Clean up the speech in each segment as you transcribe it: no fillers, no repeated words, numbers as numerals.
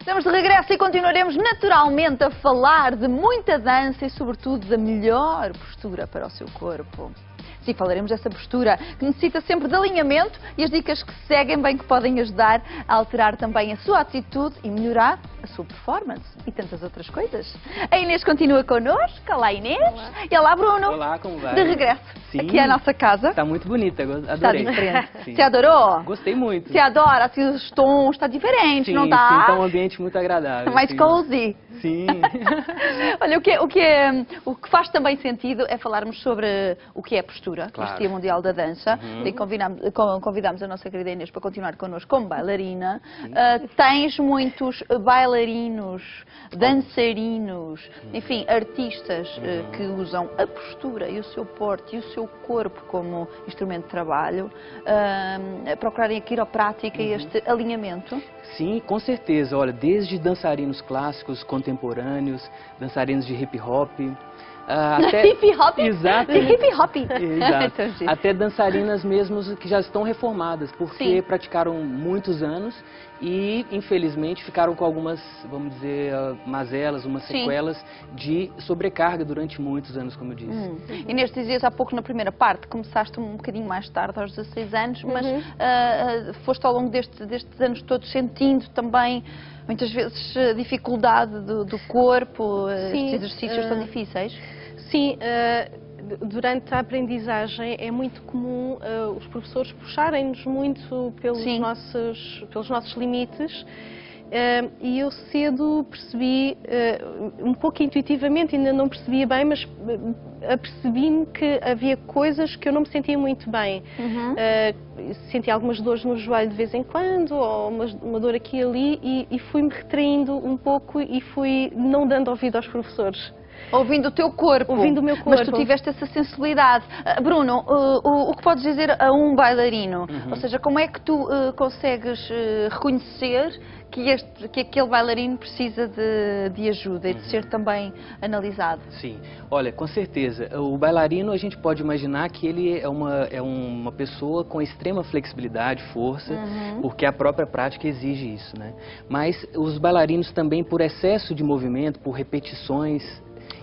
Estamos de regresso e continuaremos naturalmente a falar de muita dança e, sobretudo, da melhor postura para o seu corpo. Sim, falaremos dessa postura que necessita sempre de alinhamento e as dicas que seguem bem que podem ajudar a alterar também a sua atitude e melhorar a sua performance e tantas outras coisas. A Inês continua connosco. Olá, Inês. Olá. E olá, Bruno. Olá, como vai? De regresso. Sim. Aqui é a nossa casa. Está muito bonita, adorei. Está diferente. Sim. Você adorou? Gostei muito. Você adora, assim, os tons, está diferente, Sim, não está? sim, está um ambiente muito agradável. Mais sim. cozy. Sim. Olha, o que faz também sentido é falarmos sobre o que é a postura, Claro. neste Dia Mundial da Dança. Uhum. E convidamos a nossa querida Inês para continuar connosco como bailarina. Tens muitos bailarinos, dançarinos, enfim, artistas que usam a postura e o seu porte e o seu corpo como instrumento de trabalho, a procurarem a quiroprática e este alinhamento. Sim, com certeza. Olha, desde dançarinos clássicos, contemporâneos, dançarinos de hip hop, até Hip hop? Exato. De hip hop. Exato. Entendi. Até dançarinas mesmo que já estão reformadas, porque Sim. praticaram muitos anos e, infelizmente, ficaram com algumas, vamos dizer, mazelas, umas Sim. sequelas de sobrecarga durante muitos anos, como eu disse. Inês, dizias há pouco na primeira parte, começaste um bocadinho mais tarde, aos 16 anos, mas foste ao longo destes anos todos sentindo também, muitas vezes, a dificuldade do corpo, Sim, estes exercícios tão difíceis? Sim, durante a aprendizagem é muito comum os professores puxarem-nos muito pelos Sim. nossos limites. E eu cedo percebi, um pouco intuitivamente, ainda não percebia bem, mas apercebi-me que havia coisas que eu não me sentia muito bem. Sentia algumas dores no joelho de vez em quando, ou uma dor aqui e ali, e fui-me retraindo um pouco e fui não dando ouvido aos professores. Ouvindo o teu corpo. Ouvindo o meu corpo. Mas tu tiveste essa sensibilidade. Bruno, o que podes dizer a um bailarino? Ou seja, como é que tu consegues reconhecer que aquele bailarino precisa de ajuda e de ser também analisado? Sim, olha, com certeza. O bailarino, a gente pode imaginar que ele é uma pessoa com extrema flexibilidade, força, porque a própria prática exige isso, né? Mas os bailarinos também, por excesso de movimento, por repetições,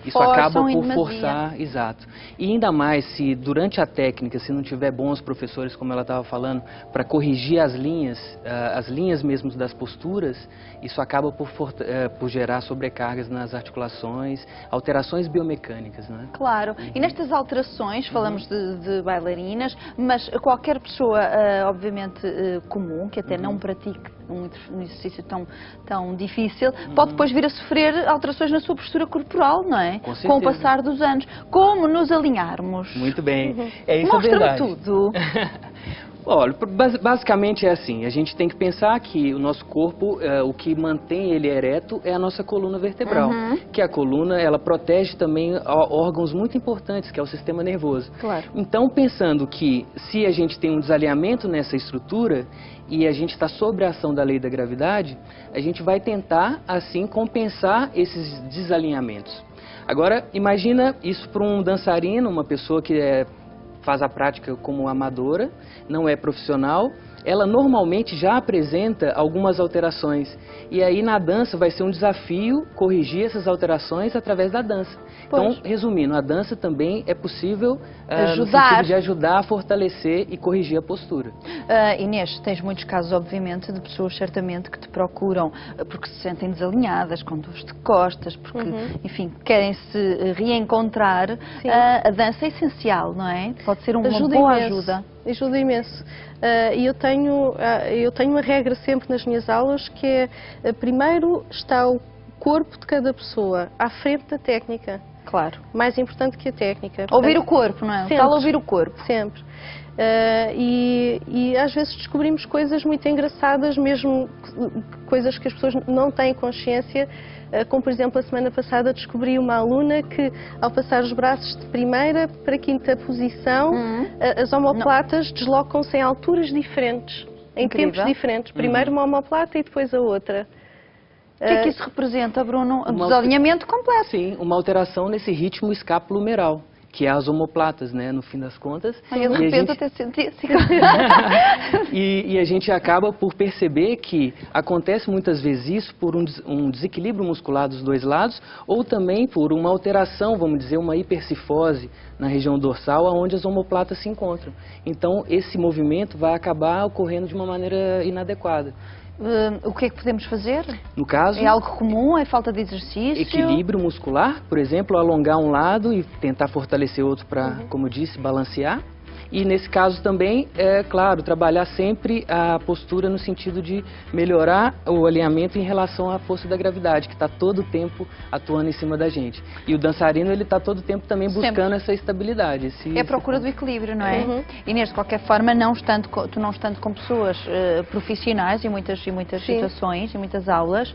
isso acaba por forçar, exato. E ainda mais se durante a técnica, se não tiver bons professores, como ela estava falando, para corrigir as linhas mesmo das posturas, isso acaba por gerar sobrecargas nas articulações, alterações biomecânicas, né? Claro. E nestas alterações, falamos de bailarinas, mas qualquer pessoa, obviamente, comum, que até não pratique um exercício tão difícil, pode depois vir a sofrer alterações na sua postura corporal, não é? Com certeza. Com o passar dos anos. Como nos alinharmos? Muito bem. É isso. Mostra-me a verdade. tudo. Olha, basicamente é assim, a gente tem que pensar que o nosso corpo, o que mantém ele ereto é a nossa coluna vertebral, que a coluna, ela protege também órgãos muito importantes, que é o sistema nervoso. Claro. Então, pensando que se a gente tem um desalinhamento nessa estrutura e a gente está sob a ação da lei da gravidade, a gente vai tentar, assim, compensar esses desalinhamentos. Agora, imagina isso para um dançarino, uma pessoa que faz a prática como amadora, não é profissional, ela normalmente já apresenta algumas alterações. E aí na dança vai ser um desafio corrigir essas alterações através da dança. Então, resumindo, a dança também é possível no sentido de ajudar a fortalecer e corrigir a postura. Inês, tens muitos casos, obviamente, de pessoas certamente que te procuram porque se sentem desalinhadas, com dores de costas, porque, enfim, querem se reencontrar. A dança é essencial, não é? Pode ser uma boa ajuda. Ajuda imenso. E eu tenho uma regra sempre nas minhas aulas que é, primeiro está o corpo de cada pessoa à frente da técnica. Claro. Mais importante que a técnica. Ouvir o corpo, não é? Sempre. Está a ouvir o corpo. Sempre. E às vezes descobrimos coisas muito engraçadas, mesmo coisas que as pessoas não têm consciência, como por exemplo a semana passada descobri uma aluna que ao passar os braços de primeira para quinta posição, as omoplatas deslocam-se em alturas diferentes, em tempos diferentes, primeiro uma omoplata e depois a outra. O que é que isso representa, Bruno? Um desalinhamento completo. Sim, uma alteração nesse ritmo escapulo-humeral, que é as omoplatas, né, no fim das contas. Aí eu de repente até senti assim. E a gente acaba por perceber que acontece muitas vezes isso por um desequilíbrio muscular dos dois lados, ou também por uma alteração, vamos dizer, uma hipercifose na região dorsal, onde as omoplatas se encontram. Então, esse movimento vai acabar ocorrendo de uma maneira inadequada. O que é que podemos fazer? No caso, é algo comum? É falta de exercício? Equilíbrio muscular, por exemplo, alongar um lado e tentar fortalecer o outro para, como eu disse, balancear. E nesse caso também, é claro, trabalhar sempre a postura no sentido de melhorar o alinhamento em relação à força da gravidade, que está todo o tempo atuando em cima da gente. E o dançarino, ele está todo o tempo também buscando essa estabilidade. É a procura do equilíbrio, não é? Inês, de qualquer forma, tu não estando com pessoas profissionais em muitas situações, em muitas aulas,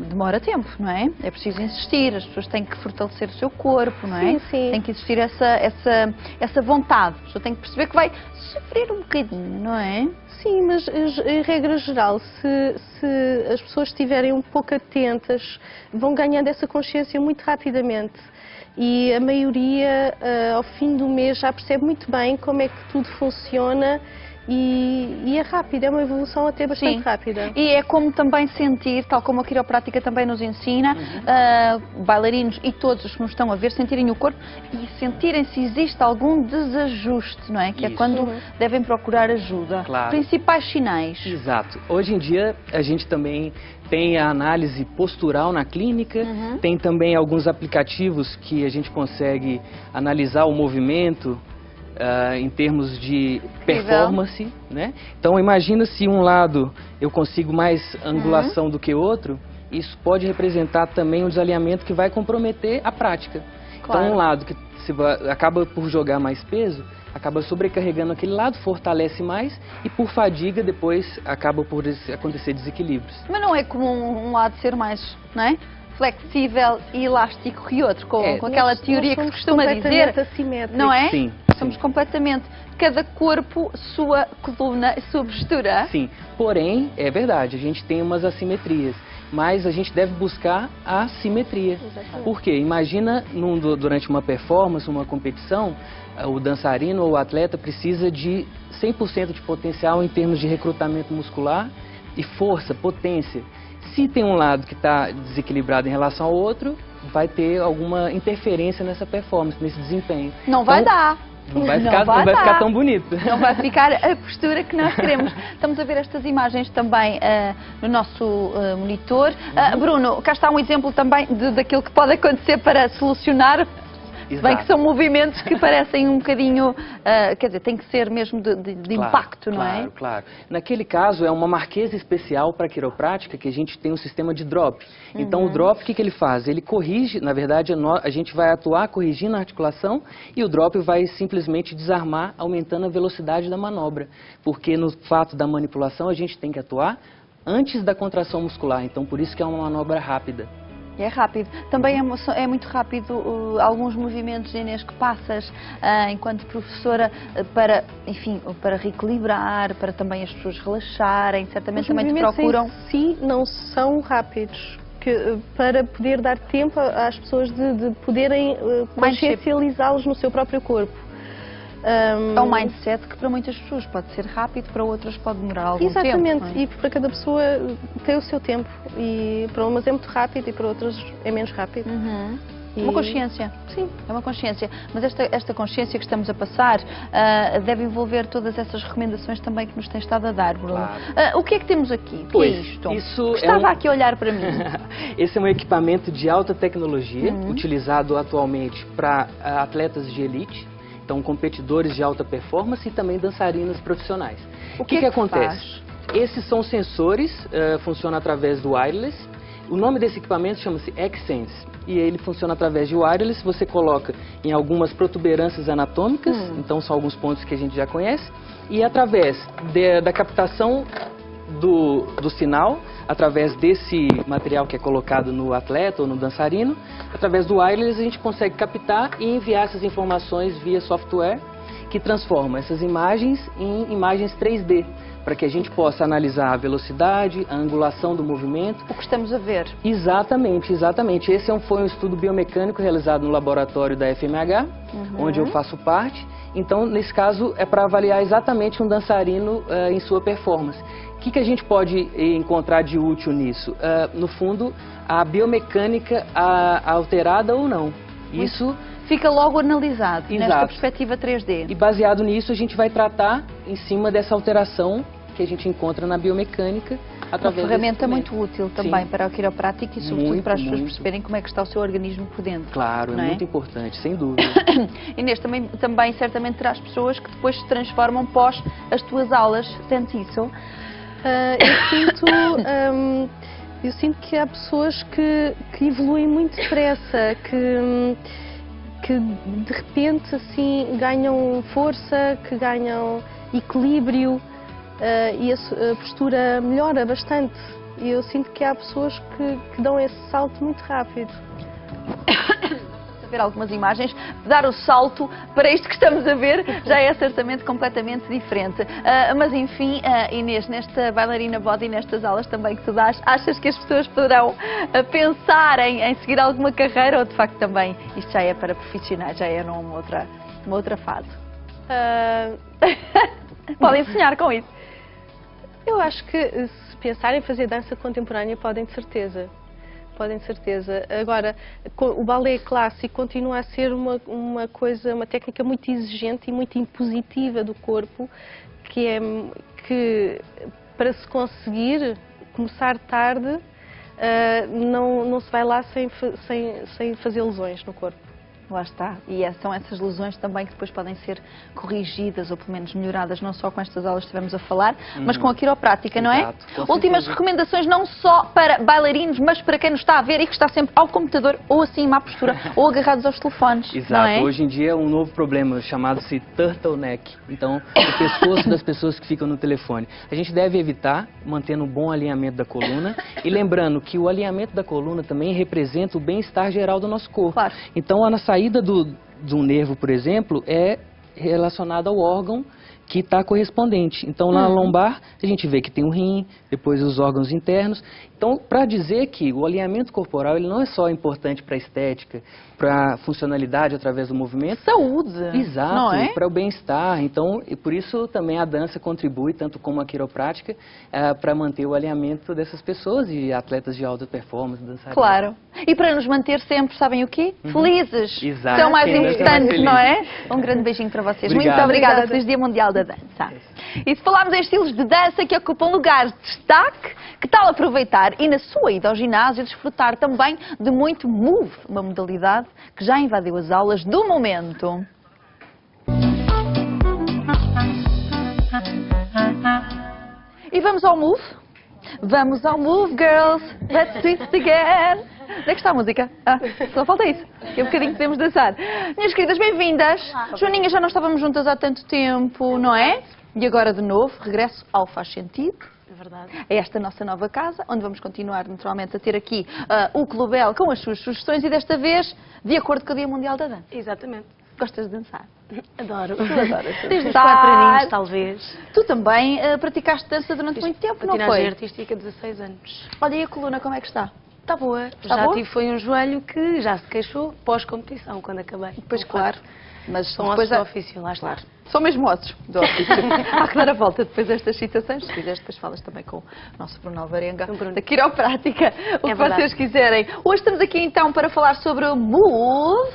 demora tempo, não é? É preciso insistir, as pessoas têm que fortalecer o seu corpo, não é? Sim. Tem que existir essa vontade, a pessoa tem que perceber que vai sofrer um bocadinho, não é? Sim, mas em regra geral, se as pessoas estiverem um pouco atentas, vão ganhando essa consciência muito rapidamente. E a maioria, ao fim do mês, já percebe muito bem como é que tudo funciona. E é rápido, é uma evolução até bastante rápida. E é como também sentir, tal como a quiroprática também nos ensina, bailarinos e todos os que nos estão a ver, sentirem o corpo e sentirem se existe algum desajuste, não é? Que é quando devem procurar ajuda. Claro. Principais sinais. Exato. Hoje em dia a gente também tem a análise postural na clínica, tem também alguns aplicativos que a gente consegue analisar o movimento, em termos de performance, né? Então imagina se um lado eu consigo mais angulação do que outro, isso pode representar também um desalinhamento que vai comprometer a prática. Claro. Então um lado que acaba por jogar mais peso, acaba sobrecarregando aquele lado, fortalece mais e por fadiga depois acaba por acontecer desequilíbrios. Mas não é comum um lado ser mais, não é? Flexível e elástico e outro, com aquela teoria que se costuma dizer, não é? Sim. Somos completamente, cada corpo, sua coluna, sua postura. Sim, porém, é verdade, a gente tem umas assimetrias, mas a gente deve buscar a simetria. Exatamente. Por quê? Imagina durante uma performance, uma competição, o dançarino ou o atleta precisa de 100% de potencial em termos de recrutamento muscular e força, potência. Se tem um lado que está desequilibrado em relação ao outro, vai ter alguma interferência nessa performance, nesse desempenho. Não vai dar. Não vai ficar tão bonito. Não vai ficar a postura que nós queremos. Estamos a ver estas imagens também no nosso monitor. Bruno, cá está um exemplo também daquilo que pode acontecer para solucionar. Se bem que são movimentos que parecem um bocadinho, quer dizer, tem que ser mesmo de impacto, não é? Claro. Naquele caso, é uma marquesa especial para a quiroprática que a gente tem um sistema de drop. Então, o drop, o que ele faz? Ele corrige, na verdade, a gente vai atuar corrigindo a articulação e o drop vai simplesmente desarmar, aumentando a velocidade da manobra. Porque no fato da manipulação, a gente tem que atuar antes da contração muscular. Então, por isso que é uma manobra rápida. É rápido. Também é muito rápido alguns movimentos, Inês, que passas enquanto professora para, enfim, para reequilibrar, para também as pessoas relaxarem. Certamente os também te procuram. Em si não são rápidos. Para poder dar tempo às pessoas de poderem consciencializá-los no seu próprio corpo. É um mindset que para muitas pessoas pode ser rápido, para outras pode demorar algum tempo. Exatamente, e para cada pessoa tem o seu tempo. E para umas é muito rápido e para outras é menos rápido. Uma consciência. Sim. É uma consciência. Mas esta consciência que estamos a passar deve envolver todas essas recomendações também que nos tem estado a dar, Bruno. Claro. O que é que temos aqui? O que é isto? Isso Estava aqui a olhar para mim. Esse é um equipamento de alta tecnologia, utilizado atualmente para atletas de elite. Então, competidores de alta performance e também dançarinas profissionais. O que acontece? Esses são sensores, funcionam através do wireless. O nome desse equipamento chama-se X-Sense. E ele funciona através de wireless. Você coloca em algumas protuberâncias anatômicas, então são alguns pontos que a gente já conhece. E através da captação do sinal, através desse material que é colocado no atleta ou no dançarino, através do wireless a gente consegue captar e enviar essas informações via software que transforma essas imagens em imagens 3D, para que a gente possa analisar a velocidade, a angulação do movimento. O que estamos a ver. Exatamente, exatamente. Esse foi um estudo biomecânico realizado no laboratório da FMH, onde eu faço parte. Então, nesse caso, é para avaliar exatamente um dançarino em sua performance. O que a gente pode encontrar de útil nisso? No fundo, a biomecânica alterada ou não. Isso fica logo analisado nesta Exato. perspectiva 3D. E baseado nisso, a gente vai tratar em cima dessa alteração que a gente encontra na biomecânica. Uma ferramenta muito útil também Sim. para o quiroprático e sobretudo Muito, para as pessoas muito. perceberem como é que está o seu organismo por dentro. Claro, não é é? muito importante, sem dúvida. Inês, também certamente terás pessoas que depois se transformam pós as tuas aulas. Sentes isso? Eu sinto que há pessoas que evoluem muito depressa, que de repente assim ganham força, que ganham equilíbrio e a postura melhora bastante. E eu sinto que há pessoas que dão esse salto muito rápido. A ver algumas imagens, dar o salto para isto que estamos a ver já é certamente completamente diferente. Mas enfim, Inês, nesta bailarina body, nestas aulas também que tu dás, achas que as pessoas poderão pensar em seguir alguma carreira ou de facto também isto já é para profissionais, já é numa outra fase? Podem sonhar com isso. Eu acho que se pensarem em fazer dança contemporânea podem de certeza. Podem de certeza. Agora, o balé clássico continua a ser uma técnica muito exigente e muito impositiva do corpo, que para se conseguir começar tarde, não se vai lá sem fazer lesões no corpo. Lá está. E são essas lesões também que depois podem ser corrigidas ou pelo menos melhoradas, não só com estas aulas que estivemos a falar, mas com a quiroprática, não é? Exato, com Últimas certeza. recomendações não só para bailarinos, mas para quem nos está a ver e que está sempre ao computador ou assim, má postura, ou agarrados aos telefones. Exato. Não é? Hoje em dia é um novo problema chamado-se turtleneck. Então, o pescoço das pessoas que ficam no telefone. A gente deve evitar, mantendo um bom alinhamento da coluna e lembrando que o alinhamento da coluna também representa o bem-estar geral do nosso corpo. Claro. Então, a saída de um nervo, por exemplo, é relacionada ao órgão que está correspondente. Então, lá na lombar, a gente vê que tem o rim, depois os órgãos internos. Então, para dizer que o alinhamento corporal ele não é só importante para a estética, para a funcionalidade através do movimento. Saúde. Exato, Não é? para o bem-estar. Então, e por isso também a dança contribui, tanto como a quiroprática, para manter o alinhamento dessas pessoas e atletas de alta performance, dançarinos. Claro. E para nos manter sempre, sabem o quê? Felizes. Exato. São mais Quem dança é mais importantes, feliz. não é? Um grande beijinho para vocês. Obrigado. Muito obrigada. Obrigada. Feliz Dia Mundial da Dança. E se falarmos em estilos de dança que ocupam lugares de destaque, que tal aproveitar e na sua ida ao ginásio desfrutar também de muito Move, uma modalidade que já invadiu as aulas do momento. E vamos ao Move? Vamos ao Move, girls! Let's twist again! Onde é que está a música? Só falta isso. Daqui a bocadinho podemos dançar. Minhas queridas, bem-vindas. Joaninha, já não estávamos juntas há tanto tempo, não é? E agora, de novo, regresso ao Faz Sentido. É verdade. A esta nossa nova casa, onde vamos continuar naturalmente a ter aqui o Clubel com as suas sugestões e desta vez de acordo com o Dia Mundial da Dança. Exatamente. Gostas de dançar? Adoro. Tu adoras. Desde os 4 aninhos, talvez. Tu também praticaste dança durante muito tempo, não Patinagem foi? artística, 16 anos. Olha, e a coluna como é que está? Está boa. Está já boa? tive foi um joelho que já se queixou pós-competição, quando acabei. Pois claro. Mas São depois ossos do ofício, lá está. Claro. São mesmo ossos do ofício. Há que dar a volta depois destas citações. Se quiseres, depois falas também com o nosso Bruno Alvarenga, da quiroprática, o que verdade. vocês quiserem. Hoje estamos aqui então para falar sobre o Move.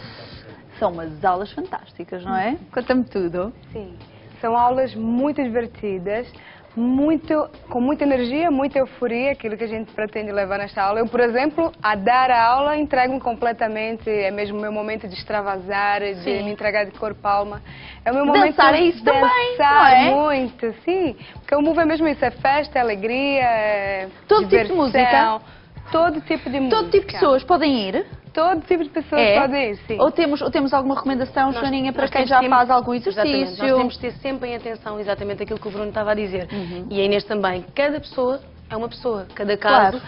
São umas aulas fantásticas, não é? Conta-me tudo. Sim, são aulas muito divertidas, com muita energia, muita euforia, aquilo que a gente pretende levar nesta aula. Eu, por exemplo, a dar a aula, entrego-me completamente, é mesmo o meu momento de extravasar, de Sim. me entregar de corpo e alma. É o meu momento Dançar é de isso também, dançar não é? muito, sim. Porque o Move é mesmo isso, é festa, é alegria, é Todo tipo de diversão. música? Todo tipo de música. Todo tipo de pessoas podem ir? Todo tipo de pessoas É? podem ir, sim. Ou temos alguma recomendação, Joaninha, para Nós quem temos já sempre- faz algum Exatamente. exercício? Nós temos de ter sempre em atenção exatamente aquilo que o Bruno estava a dizer. E a Inês também. Cada pessoa é uma pessoa. Cada caso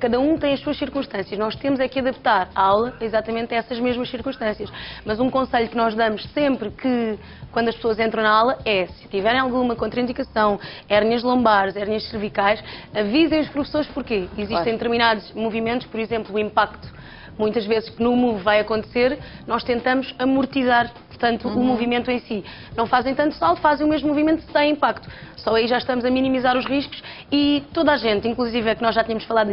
Cada um tem as suas circunstâncias. Nós temos é que adaptar a aula exatamente a essas mesmas circunstâncias. Mas um conselho que nós damos sempre que, quando as pessoas entram na aula, é, se tiverem alguma contraindicação, hérnias lombares, hérnias cervicais, avisem os professores porquê. Existem determinados movimentos, por exemplo, o impacto, muitas vezes que no move vai acontecer, nós tentamos amortizar, portanto, o movimento em si. Não fazem tanto salto, fazem o mesmo movimento sem impacto. Só aí já estamos a minimizar os riscos e toda a gente, inclusive é que nós já tínhamos falado